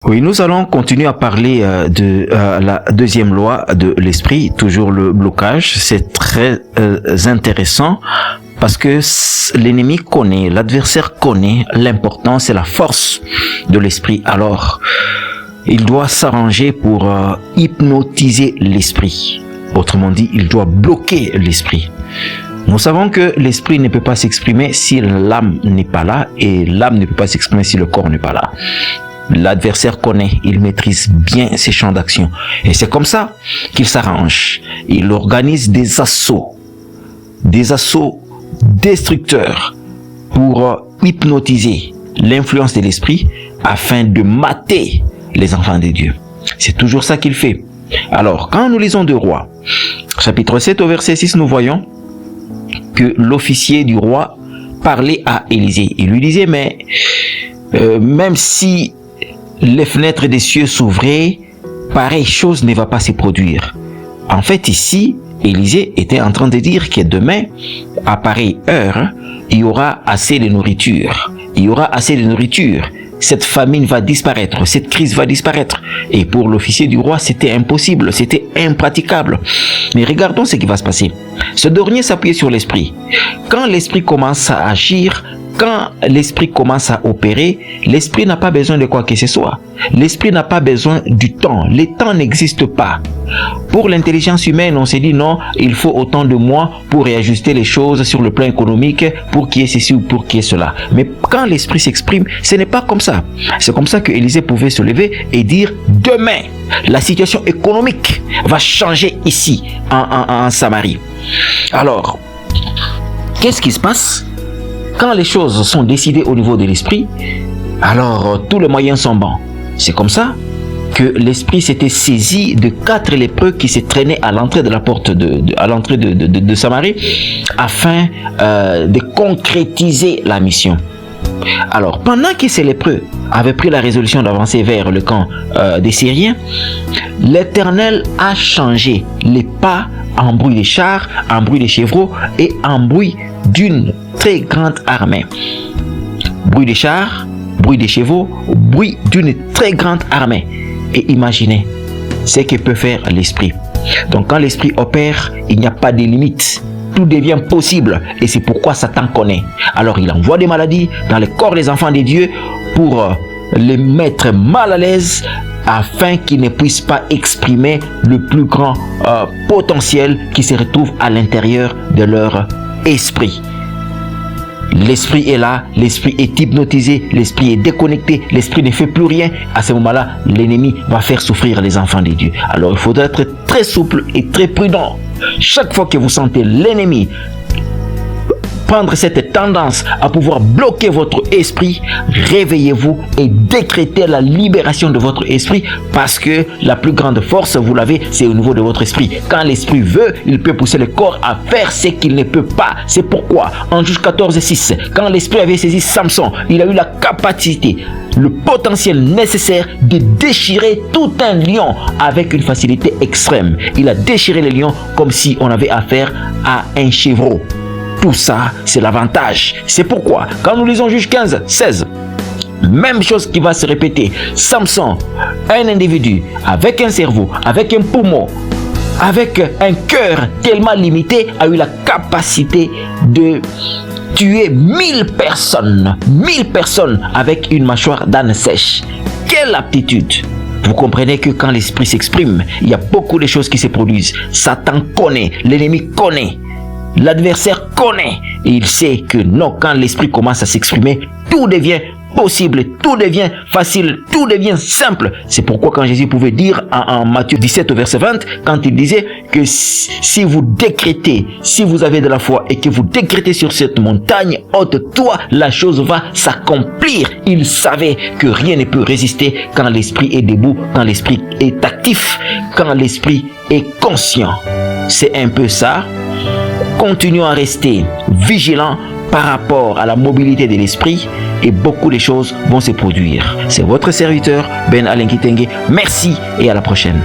Oui, nous allons continuer à parler de la deuxième loi de l'esprit, toujours le blocage. C'est très intéressant parce que l'ennemi connaît, l'adversaire connaît l'importance et la force de l'esprit. Alors, il doit s'arranger pour hypnotiser l'esprit. Autrement dit, il doit bloquer l'esprit. Nous savons que l'esprit ne peut pas s'exprimer si l'âme n'est pas là et l'âme ne peut pas s'exprimer si le corps n'est pas là. L'adversaire connaît, il maîtrise bien ses champs d'action. Et c'est comme ça qu'il s'arrange. Il organise des assauts destructeurs pour hypnotiser l'influence de l'esprit afin de mater les enfants de Dieu. C'est toujours ça qu'il fait. Alors, quand nous lisons 2 Rois, chapitre 7 au verset 6, nous voyons que l'officier du roi parlait à Élisée. Il lui disait, mais même si les fenêtres des cieux s'ouvraient, pareille chose ne va pas se produire. En fait, ici, Élisée était en train de dire que demain, à pareille heure, il y aura assez de nourriture. Il y aura assez de nourriture. Cette famine va disparaître, cette crise va disparaître. Et pour l'officier du roi, c'était impossible, c'était impraticable. Mais regardons ce qui va se passer. Ce dernier s'appuyait sur l'esprit. Quand l'esprit commence à agir, quand l'esprit commence à opérer, l'esprit n'a pas besoin de quoi que ce soit. L'esprit n'a pas besoin du temps. Le temps n'existe pas. Pour l'intelligence humaine, on s'est dit non, il faut autant de mois pour réajuster les choses sur le plan économique, pour qu'il y ait ceci ou pour qu'il y ait cela. Mais quand l'esprit s'exprime, ce n'est pas comme ça. C'est comme ça que Élisée pouvait se lever et dire demain, la situation économique va changer ici, en Samarie. Alors, qu'est-ce qui se passe? Quand les choses sont décidées au niveau de l'esprit, alors tous les moyens sont bons. C'est comme ça que l'esprit s'était saisi de 4 lépreux qui se traînaient à l'entrée de la porte de Samarie afin de concrétiser la mission. Alors, pendant que ces lépreux avaient pris la résolution d'avancer vers le camp des Syriens, l'Éternel a changé les pas en bruit des chars, en bruit des chevreaux et en bruit d'une très grande armée. Bruit des chars, bruit des chevaux, bruit d'une très grande armée. Et imaginez ce que peut faire l'esprit. Donc quand l'esprit opère, il n'y a pas de limite. Tout devient possible et c'est pourquoi Satan connaît. Alors il envoie des maladies dans le corps des enfants de Dieu pour les mettre mal à l'aise afin qu'ils ne puissent pas exprimer le plus grand potentiel qui se retrouve à l'intérieur de leur esprit. L'esprit est là, l'esprit est hypnotisé, l'esprit est déconnecté, l'esprit ne fait plus rien. À ce moment-là, l'ennemi va faire souffrir les enfants de Dieu. Alors il faudra être très souple et très prudent. Chaque fois que vous sentez l'ennemi prendre cette tendance à pouvoir bloquer votre esprit, réveillez-vous et décrétez la libération de votre esprit parce que la plus grande force, vous l'avez, c'est au niveau de votre esprit. Quand l'esprit veut, il peut pousser le corps à faire ce qu'il ne peut pas. C'est pourquoi, en Juge 14:6, quand l'esprit avait saisi Samson, il a eu la capacité, le potentiel nécessaire de déchirer tout un lion avec une facilité extrême. Il a déchiré le lion comme si on avait affaire à un chevreau. Tout ça, c'est l'avantage. C'est pourquoi, quand nous lisons Juge 15:16, même chose qui va se répéter. Samson, un individu avec un cerveau, avec un poumon, avec un cœur tellement limité, a eu la capacité de tuer 1000 personnes avec une mâchoire d'âne sèche. Quelle aptitude! Vous comprenez que quand l'esprit s'exprime, il y a beaucoup de choses qui se produisent. Satan connaît, l'ennemi connaît. L'adversaire connaît et il sait que non, quand l'esprit commence à s'exprimer, tout devient possible, tout devient facile, tout devient simple. C'est pourquoi quand Jésus pouvait dire en Matthieu 17 au verset 20, quand il disait que si vous décrétez, si vous avez de la foi et que vous décrétez sur cette montagne, ôte-toi, la chose va s'accomplir. Il savait que rien ne peut résister quand l'esprit est debout, quand l'esprit est actif, quand l'esprit est conscient. C'est un peu ça. Continuons à rester vigilants par rapport à la mobilité de l'esprit et beaucoup de choses vont se produire. C'est votre serviteur Ben Alain Kitenge. Merci et à la prochaine.